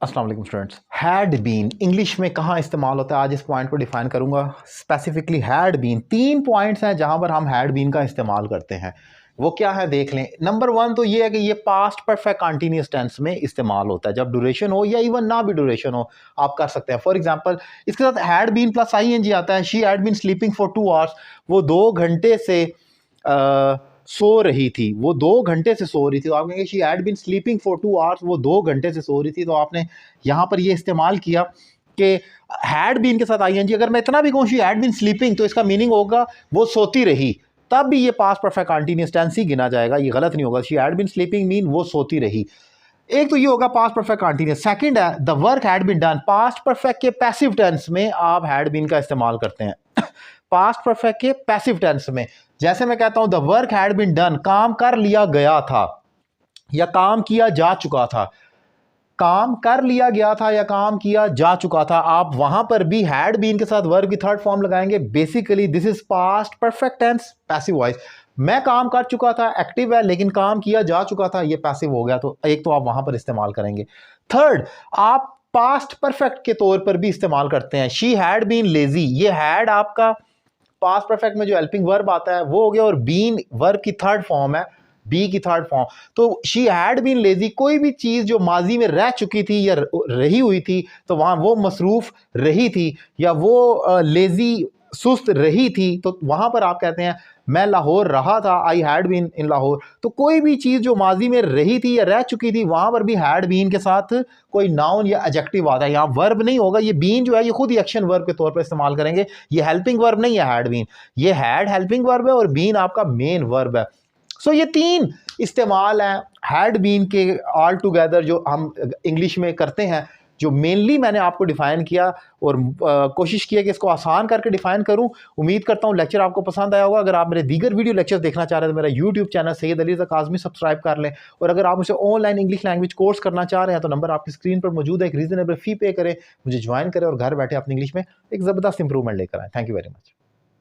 अस्सलाम वालेकुम students. Had been English में कहाँ इस्तेमाल होता है, आज इस पॉइंट को डिफाइन करूंगा। स्पेसिफिकली हैड बीन, 3 पॉइंट्स हैं जहां पर हम हैड बीन का इस्तेमाल करते हैं। वो क्या है देख लें। नंबर 1 तो ये है कि ये पास्ट परफेक्ट कंटिन्यूअस टेंस में इस्तेमाल होता है। जब ड्यूरेशन हो या इवन ना भी ड्यूरेशन हो आप कर सकते हैं। फॉर एग्जांपल इसके साथ हैड बीन प्लस आईएनजी आता है। She had been sleeping for 2 hours, वो 2 घंटे से सो रही थी, वो 2 घंटे से सो रही थी। तो आप कहेंगे she had been sleeping for 2 hours, वो 2 घंटे से सो रही थी। तो आपने यहाँ पर ये इस्तेमाल किया कि हैड बीन के साथ आईएनजी। अगर मैं इतना भी कहूँ शी हैड बीन स्लीपिंग तो इसका मीनिंग होगा वो सोती रही, तब भी ये पास्ट परफेक्ट कंटीन्यूअस टेंस ही गिना जाएगा, ये गलत नहीं होगा। She had been sleeping mean वो सोती रही। एक तो ये होगा पास्ट परफेक्ट कंटीन्यूअस। सेकंड है the work had been done. Past perfect के पैसिव टेंस में आप हैड बीन का इस्तेमाल करते हैं। पास्ट परफेक्ट के पैसिव टेंस में जैसे मैं कहता हूं the work had been done, काम कर लिया गया था या काम किया जा चुका था। काम कर लिया गया था या काम किया जा चुका था, आप वहां पर भी हैड बीन के साथ वर्ब की थर्ड फॉर्म लगाएंगे। Basically this is past perfect tense passive voice. मैं काम कर चुका था एक्टिव है, लेकिन काम किया जा चुका था ये पैसिव हो गया। तो एक तो आप वहां पर इस्तेमाल करेंगे। थर्ड, आप पास्ट परफेक्ट के तौर पर भी इस्तेमाल करते हैं। शी हैड बीन लेजी, ये हैड आपका पास्ट परफेक्ट में जो हेल्पिंग वर्ब आता है वो हो गया, और बीन वर्ब की थर्ड फॉर्म है, बी की थर्ड फॉर्म। तो शी हैड बीन लेजी, कोई भी चीज जो माजी में रह चुकी थी या रही हुई थी तो वहां वो मसरूफ रही थी या वो लेजी सुस्त रही थी, तो वहां पर आप कहते हैं मैं लाहौर रहा था, I had been in Lahore. तो कोई भी चीज जो माजी में रही थी या रह चुकी थी वहां पर भी हैड बीन के साथ कोई नाउन या एडजेक्टिव आता है। यहाँ वर्ब नहीं होगा, ये बीन जो है ये खुद ही एक्शन वर्ब के तौर पर इस्तेमाल करेंगे। ये हेल्पिंग वर्ब नहीं है हैड बीन, ये हैड हेल्पिंग वर्ब है और बीन आपका मेन वर्ब है। सो ये 3 इस्तेमाल हैं हैड बीन के ऑल टुगेदर जो हम इंग्लिश में करते हैं, जो मेनली मैंने आपको डिफाइन किया और कोशिश की है कि इसको आसान करके डिफाइन करूं। उम्मीद करता हूं लेक्चर आपको पसंद आया होगा। अगर आप मेरे दीगर वीडियो लेक्चर्स देखना चाह रहे हैं तो मेरा YouTube channel Syed Ali Raza Kazmi subscribe कर लें। और अगर आप मुझे ऑनलाइन इंग्लिश लैंग्वेज कोर्स करना चाह रहे हैं तो नंबर आपकी स्क्रीन पर मौजूद है। एक रीजनेबल फी पे करें, मुझे ज्वाइन करें और घर बैठे अपनी इंग्लिश में एक ज़बरदस्त इंप्रूवमेंट लेकर आए। Thank you very much.